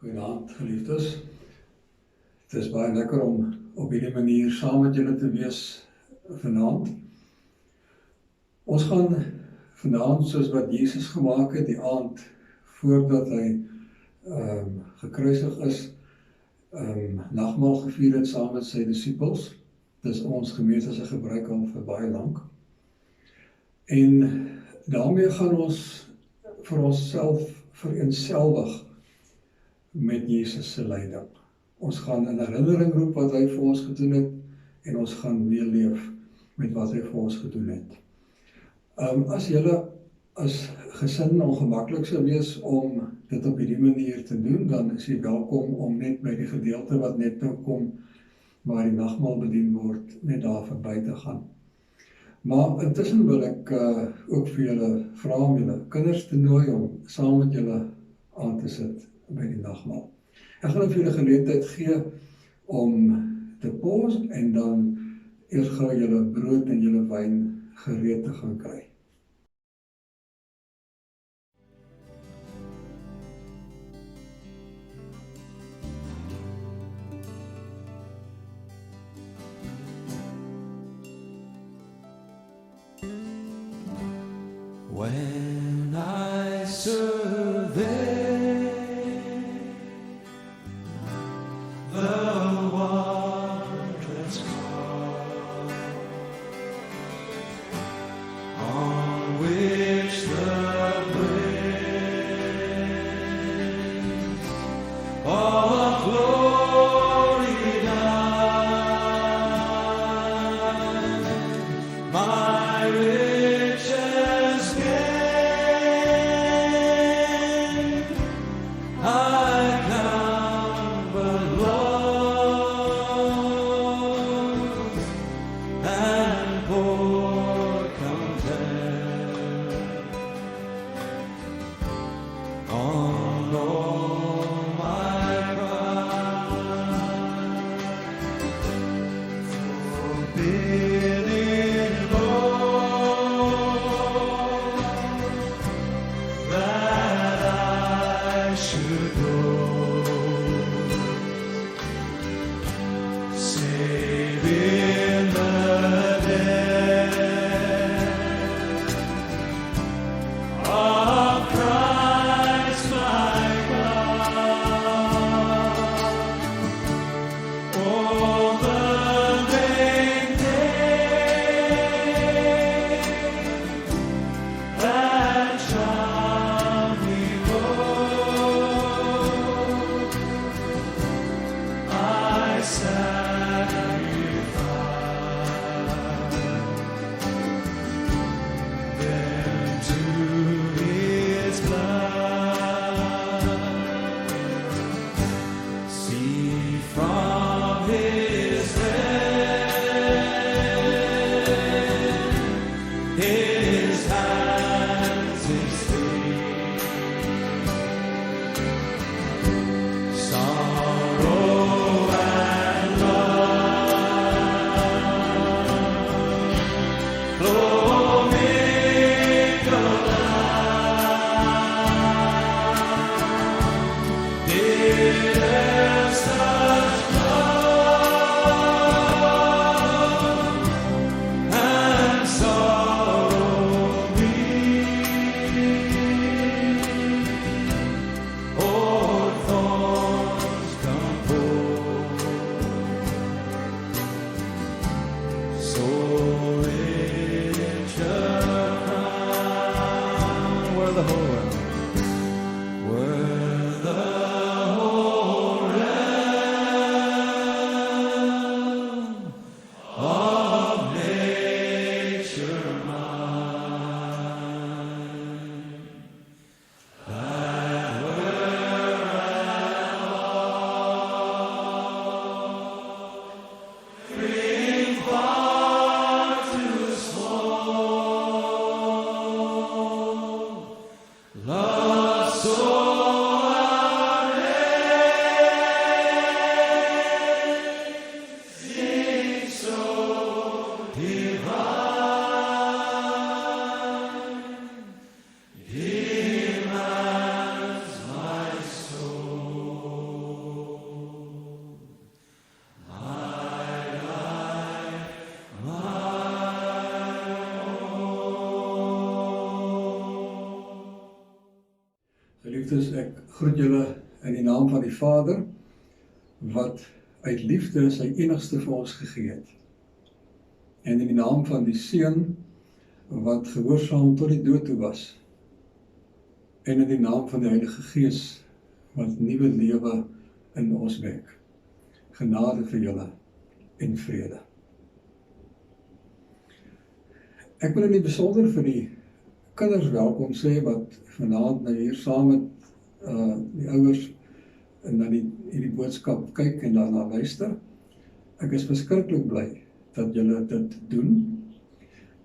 Goeienaand, geliefdes. Het is baie lekker om op hierdie manier saam met julle te wees vanaand. Ons gaan vanaand, soos wat Jesus gemaak het, die aand voordat hy gekruisig is, nagmaal gevier het saam met sy disippels. Dis ons gemeente gebruik al vir baie lank. En daarmee gaan ons vir onsself vereenselwig met Jesus se lyding. Ons gaan in herinnering roep wat hy vir ons gedoen het, en ons gaan meeleef met wat hy vir ons gedoen het. As julle as gesin ongemaklik sou wees om dit op hierdie manier te doen, dan is jy welkom om net by die gedeelte wat net nou kom, waar die nagmaal bedien word, net daar verby te gaan. Maar intussen wil ek ook vir julle vra om julle kinders te nooi om saam met julle aan te sit by die nagmaal. Ek gaan vir julle geleentheid gee om te pause en dan eers gou julle brood en julle wyn gereed te gaan kry. When I survey the wondrous cross on which the praise of glory died, my riches gain. Geliefdes, ek groet julle in die naam van die Vader, wat uit liefde sy enigste vir ons gegee het. En in die naam van die Seun, wat gehoorsaam tot die dood toe was. En in die naam van die Heilige Gees, wat nuwe lewe in ons wek. Genade vir julle en vrede. Ek wil in die besonder vir die kinders welkom sê, wat vanaand nou hier saam met die ouers en na hierdie boodskap kyk en daarna luister. Ek is verskriklik bly dat julle dit doen.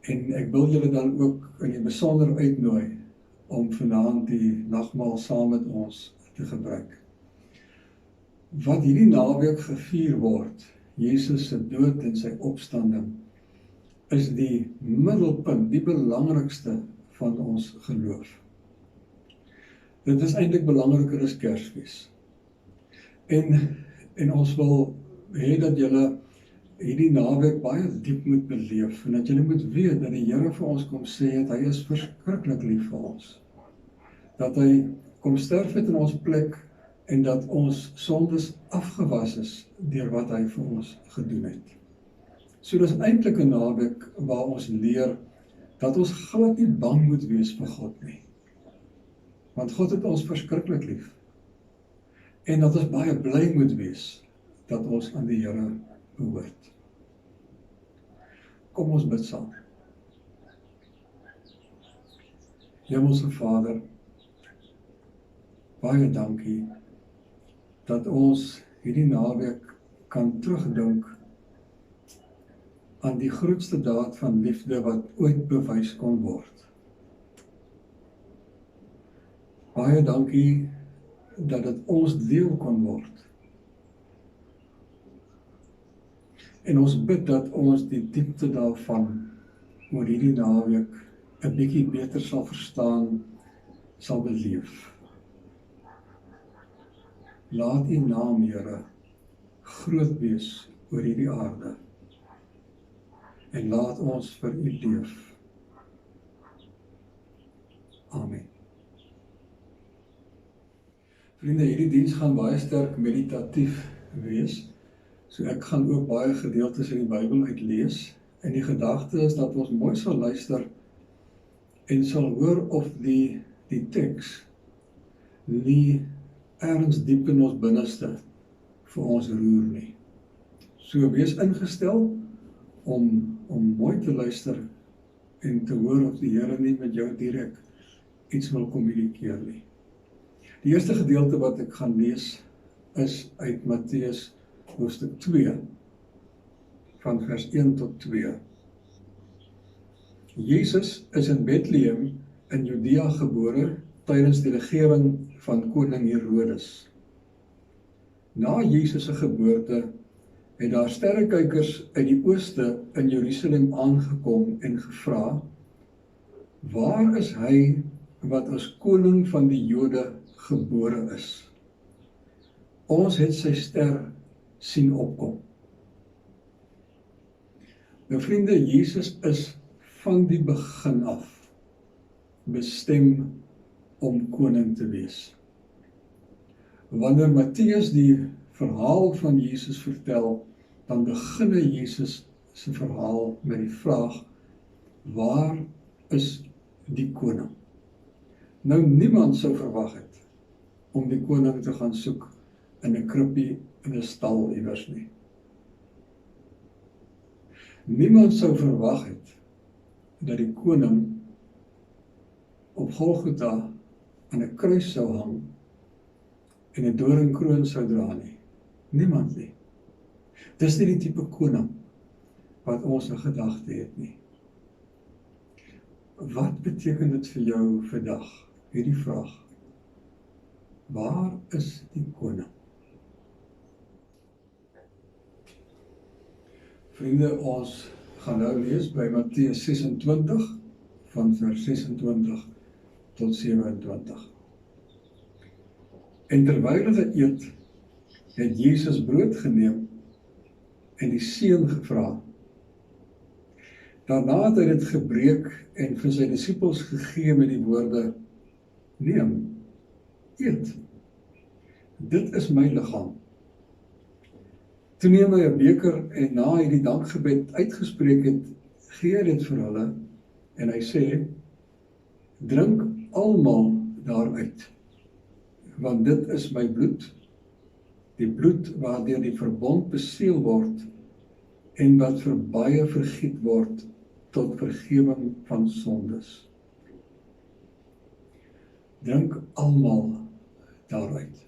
En ek wil julle dan ook in die besonder uitnooi om vanaand die nagmaal saam met ons te gebruik. Wat hierdie naweek gevier word, Jesus se dood en sy opstanding, is die middelpunt, die belangrikste van ons geloof. Dit is eintlik belangriker as Kersfees. En ons wil hê dat julle hierdie naweek baie diep moet beleef, en dat julle moet weet dat die Here vir ons kom sê het, hy is verskriklik lief vir ons. Dat hy kom sterf het in ons plek, en dat ons sondes afgewas is deur wat hy vir ons gedoen het. So dis eintlik 'n naweek waar ons leer dat ons glad nie bang moet wees vir God nie. Want God het ons verskriklik lief. En dat ons baie bly moet wees dat ons aan die Here behoort. Kom ons bid saam. Hemelse Vader, baie dankie dat ons hierdie naweek kan terugdink aan die grootste daad van liefde wat ooit bewys kon word. Baie dankie dat dit ons deel kon word. En ons bid dat ons die diepte daarvan oor hierdie naweek 'n bietjie beter sal verstaan, sal beleef. Laat U naam, Here, groot wees oor hierdie aarde. En laat ons vir U leef. Amen. Vriende, hierdie diens gaan baie sterk meditatief wees. So ek gaan ook baie gedeeltes in die Bybel uitlees. En die gedagte is dat ons mooi sal luister en sal hoor of die teks nie ergens diep in ons binneste vir ons roer nie. So wees ingestel om mooi te luister en te hoor of die Here nie met jou direk iets wil kommunikeer nie. Die eerste gedeelte wat ek gaan lees is uit Matteus hoofstuk 2 van vers 1 tot 2. Jesus is in Bethlehem in Judea gebore tydens die regering van koning Herodes. Na Jesus se geboorte het daar sterrekykers uit die ooste in Jerusalem aangekom en gevra, waar is hy wat as koning van die Jode gebore is? Ons het sy ster sien opkom. Nou vriende, Jesus is van die begin af bestem om koning te wees. Wanneer Matteus die verhaal van Jesus vertel, dan begin hy Jesus se verhaal met die vraag, waar is die koning? Nou niemand sou verwag het om die koning te gaan soek in 'n krippie in 'n stal iewers nie. Niemand sou verwag het dat die koning op Golgotha aan 'n kruis sou hang en 'n doringkroon sou dra nie. Niemand nie. Dis nie die tipe koning wat ons in gedagte het nie. Wat beteken dit vir jou vandag? Hierdie vraag. Waar is die koning? Vriende, ons gaan nou lees by Matteus 26 van vers 26 tot 27. En terwyl hulle eet, het Jesus brood geneem en die seën gevra. Daarna het hy dit gebreek en vir sy disippels gegee met die woorde, neem, eet. Dit is my liggaam. Toe neem hy 'n beker en na hy die dankgebed uitgespreek het, gee hy dit vir hulle en hy sê, drink almal daaruit, want dit is my bloed, die bloed waardeur die verbond beseël word en wat vir baie vergiet word tot vergewing van sondes. Drink almal daaruit.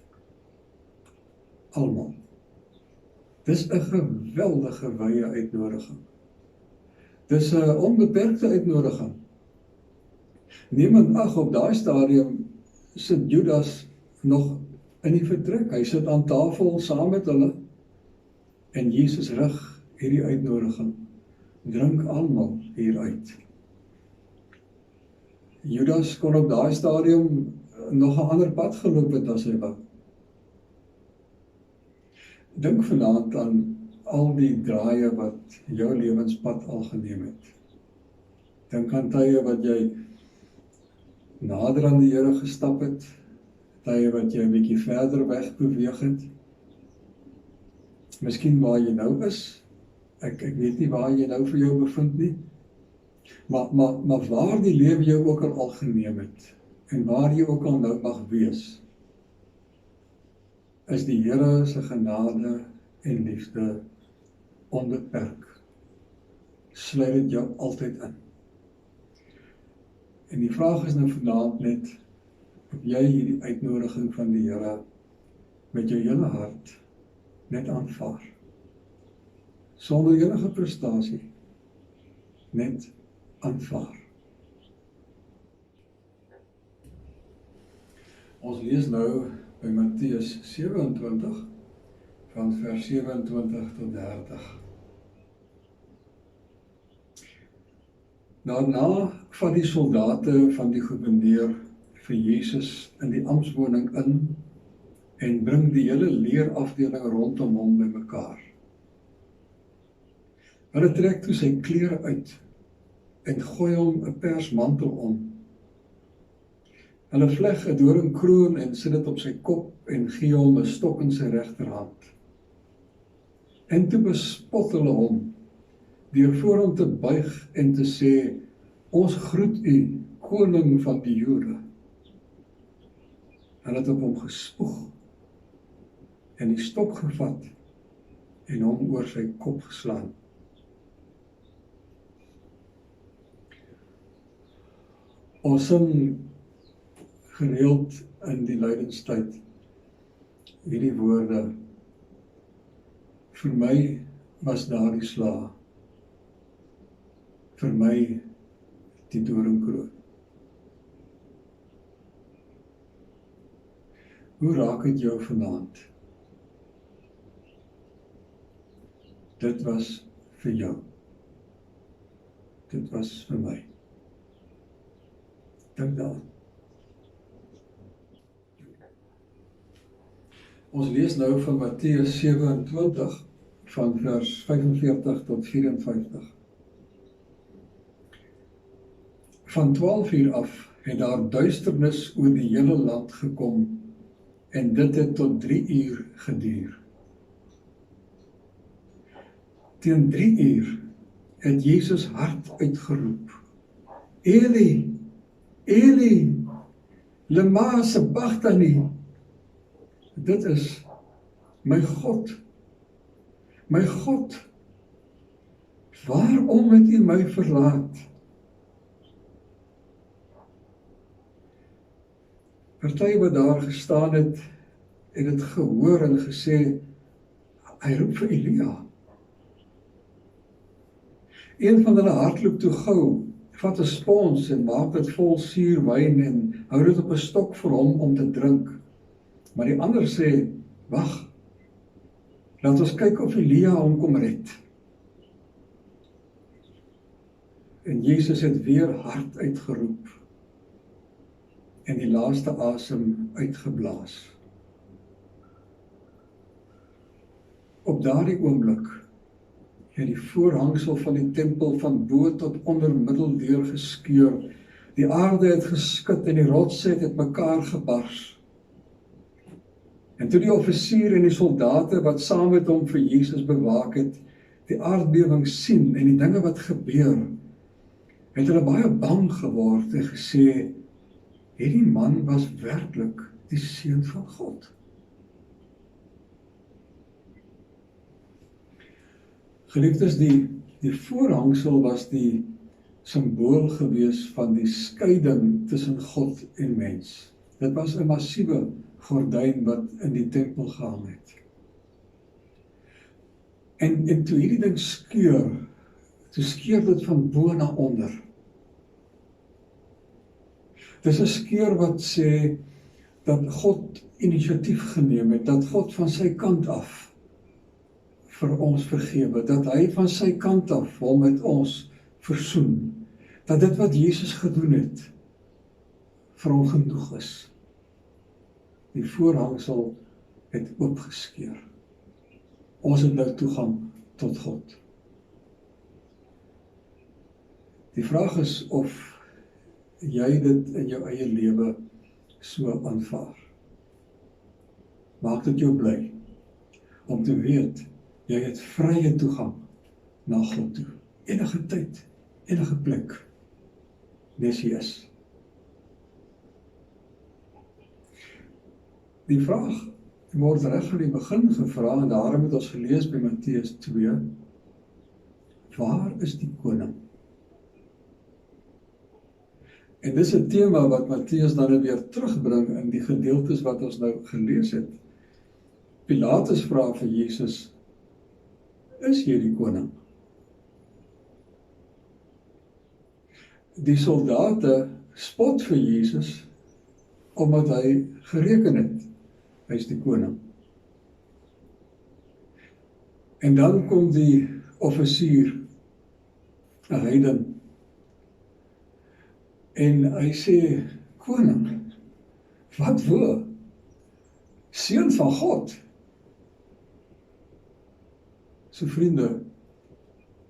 Almal. Dis 'n geweldige wye uitnodiging. Dis 'n onbeperkte uitnodiging. Neem in ag, op daai stadium sit Judas nog in die vertrek. Hy sit aan tafel saam met hulle en Jesus rig hierdie uitnodiging. Drink almal hieruit. Judas kon op daai stadium nog 'n ander pad geloop het as hy wou. Dink vanaand aan al die draaie wat jou lewenspad al geneem het. Dink aan tye wat jy nader aan die Here gestap het, tye wat jy 'n bietjie verder weg beweeg het. Miskien waar jy nou is. Ek weet nie waar jy nou vir jou bevind nie. Maar waar die lewe jou ook al geneem het, en waar jy ook al nou mag wees, is die Here se genade en liefde onbeperk. Sluit dit jou altyd in. En die vraag is nou vanaand net, of jy hierdie uitnodiging van die Here met jou hele hart net aanvaar. Sonder enige prestasie, net aanvaar. Ons lees nou by Matteus 27, van vers 27 tot 30. Daarna vat die soldate van die gouverneur vir Jesus in die amptswoning in en bring die hele leerafdeling rondom hom bymekaar. Hulle trek toe sy klere uit en gooi hom 'n persmantel om. Hulle vleg 'n doringkroon en sit dit op sy kop en gee hom 'n stok in sy regterhand. En toe bespot hulle hom, deur voor hom te buig en te sê, ons groet u, koning van die Jode. Hulle het op hom gespoeg en die stok gevat en hom oor sy kop geslaan. Ons sing gereeld in die lydenstyd hierdie woorde, vir my was daar die sla, vir my die doringkroon. Hoe raak het jou vanaand? Dit was vir jou. Dit was vir my. Dink daaraan. Ons lees nou van Matteus 27 van vers 45 tot 54. Van 12 uur af het daar duisternis oor die hele land gekom en dit het tot 3 uur geduur. Teen 3 uur het Jesus hard uitgeroep, Eli, Eli, lema sabachthani. Dit is, my God, waarom het u my verlaat? Party wat daar gestaan het dit gehoor en gesê, hy roep vir Elia. Een van hulle hardloop toe gou, vat 'n spons en maak dit vol suur wyn en hou dit op 'n stok vir hom om te drink. Maar die ander sê, wag, laat ons kyk of Elia hom kom red. En Jesus het weer hard uitgeroep en die laaste asem uitgeblaas. Op daardie oomblik het die voorhangsel van die tempel van bo tot onder middeldeur geskeur. Die aarde het geskud en die rotse het mekaar gebars. En toe die offisier en die soldate wat saam met hom vir Jesus bewaak het, die aardbewing sien en die dinge wat gebeur, het hulle baie bang geword en gesê, hierdie man was werklik die seun van God. Geliefdes, die voorhangsel was die symbool gewees van die skeiding tussen God en mens. Dit was 'n massiewe gordyn wat in die tempel gehang het. En toe hierdie ding skeur, toe skeur dit van bo na onder. Dis 'n skeur wat sê dat God inisiatief geneem het, dat God van sy kant af vir ons vergewe, dat hy van sy kant af wil met ons versoen, dat dit wat Jesus gedoen het, vir hom genoeg is. Die voorhangsel het oopgeskeur. Ons het nou toegang tot God. Die vraag is of jy dit in jou eie lewe so aanvaar. Maak dit jou bly om te weet, jy het vrye toegang na God toe. Enige tyd, enige plek, nes jy is. Die vraag word reg van die begin gevra, en daarom het ons gelees by Matteus 2, waar is die koning? En dis 'n tema wat Matteus dan weer terugbring in die gedeeltes wat ons nou gelees het. Pilatus vra vir Jesus, is jy die koning? Die soldate spot vir Jesus, omdat hy gereken het, hy is die koning. En dan kom die offisier, 'n heiden, en hy sê, koning, wat voor? Seun van God. So vriende,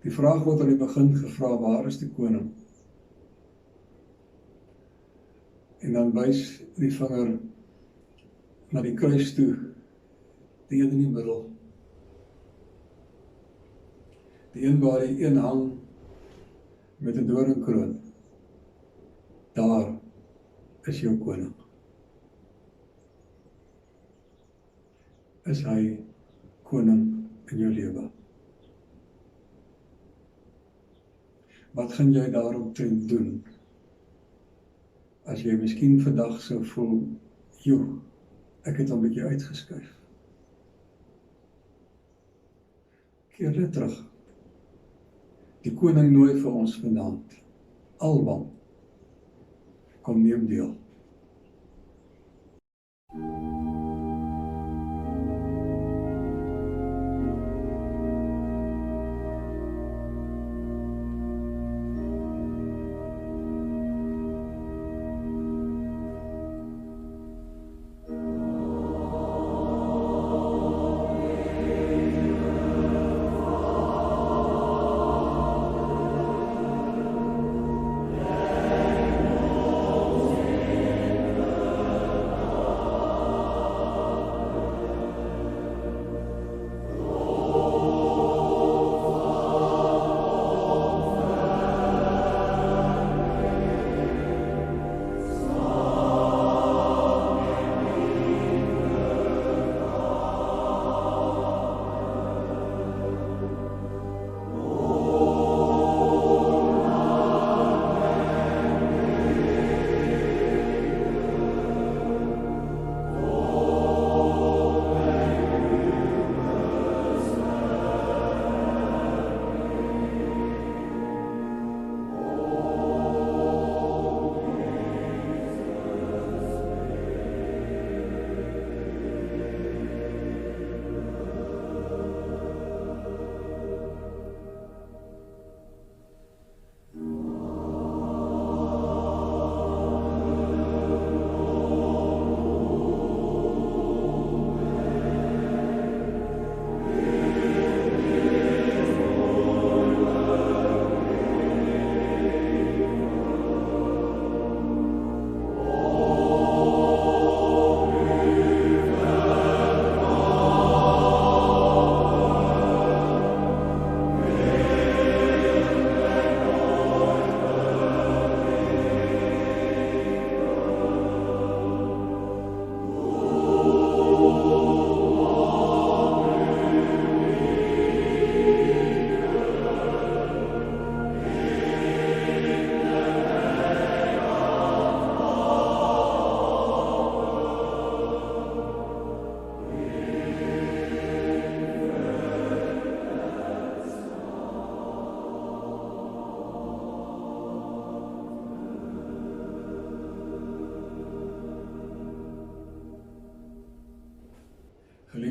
die vraag word aan die begin gevra, waar is die koning? En dan wys die vinger na die kruis toe, die een in die middel. Die een waar die een hang met 'n doringkroon. Daar is jou koning. Is hy koning in jou lewe? Wat gaan jy daaromtrent doen? As jy miskien vandag sou voel, joh, ek het hom 'n bietjie uitgeskuif. Keer net terug. Die koning nooi vir ons vanaand. Almal, kom neem deel.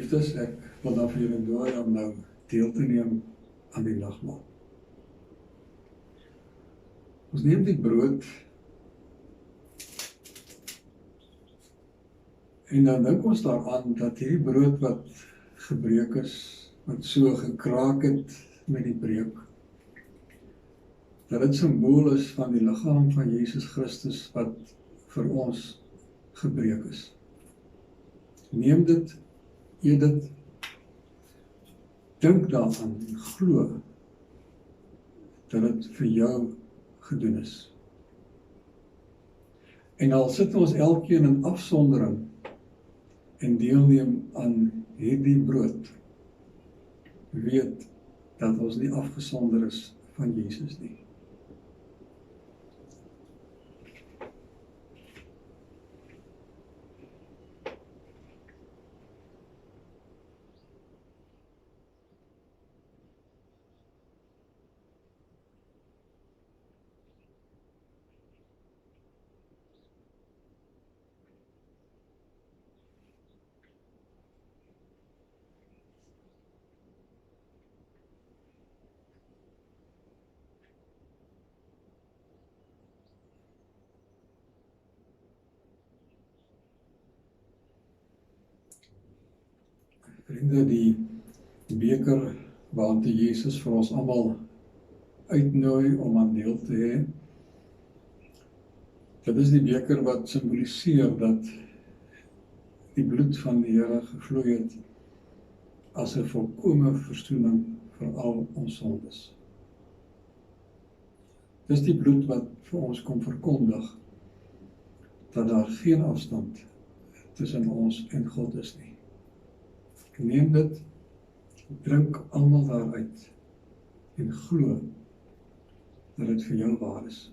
Geliefdes, ek wil dan vir julle nooi om nou deel te neem aan die nagmaal. Ons neem die brood en dan dink ons daaraan dat hierdie brood wat gebreek is, wat so gekraak het met die breek, dat dit simbool is van die liggaam van Jesus Christus wat vir ons gebreek is. Neem dit, eet dit, dink daaraan en glo dat dit vir jou gedoen is. En al sit ons elkeen in afsondering en deelneem aan hierdie brood, weet dat ons nie afgesonder is van Jesus nie. Vriende, die beker waartoe Jesus vir ons almal uitnooi om aan deel te hê, dit is die beker wat simboliseer dat die bloed van die Here gevloei het as 'n volkome versoening vir al ons sondes. Dis die bloed wat vir ons kom verkondig dat daar geen afstand tussen ons en God is nie. Neem dit, drink almal daaruit en glo dat dit vir jou waar is.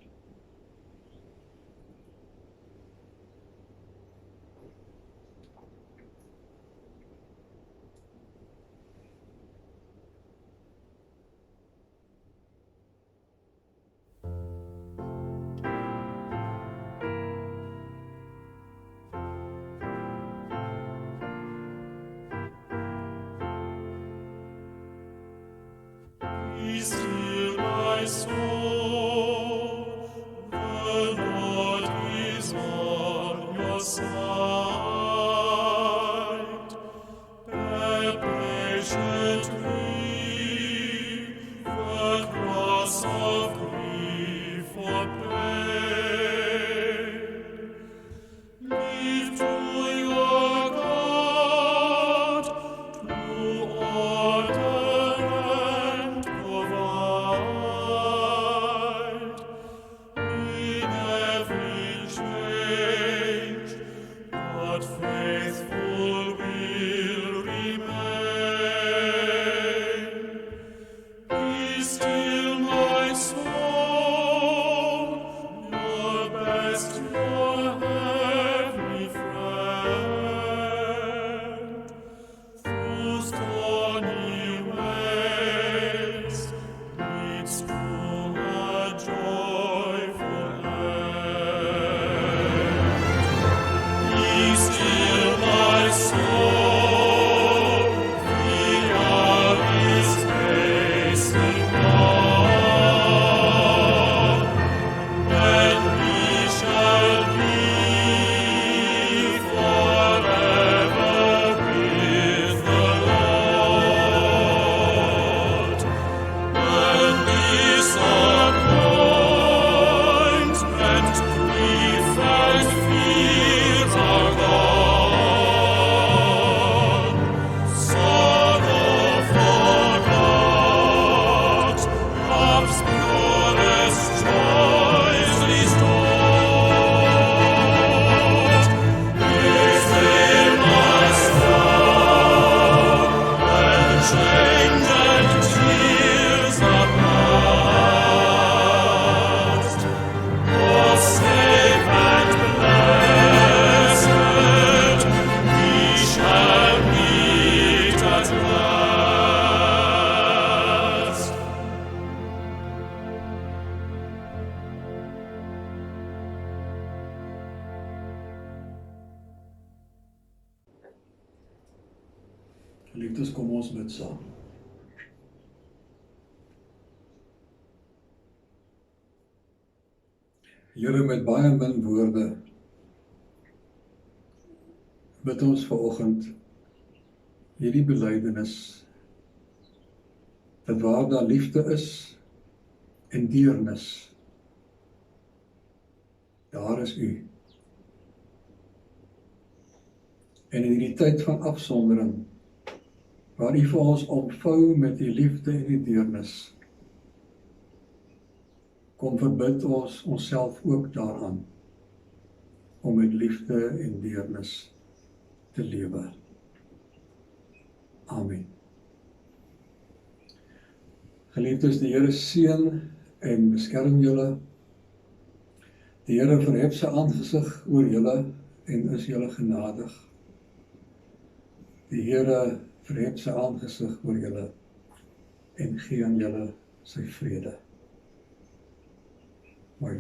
Be still, my soul, the Lord is on your side. Bear patiently the cross of grief for pain. Leave to your God to order and provide. In every change, God faithful will remain. Be still, my soul, your best, your heavenly friend. Through stormy ways, leads to a joyful end. Be still, my soul, the hour is hastening on, and we shall be forever with the Lord. When disappointment, grief, and fears are gone, sorrow forgot, love's purest joys restored. Is there my soul, when change and tears are past? Oh, safe and blessed, we shall meet at last. Geliefdes, kom ons bid saam. Here, met baie min woorde bid ons vanoggend hierdie belydenis dat waar daar liefde is en deernis, daar is U. En in hierdie tyd van afsondering, waar U vir ons omvou met die liefde en die deernis, kom verbid ons onsself ook daaraan, om met liefde en deernis te lewe. Amen. Geliefdes, die Here seën en beskerm julle. Die Here verhef sy aangesig oor julle en is julle genadig. Die Here verhef sy aangesig oor julle en gee aan julle sy vrede. Mooi.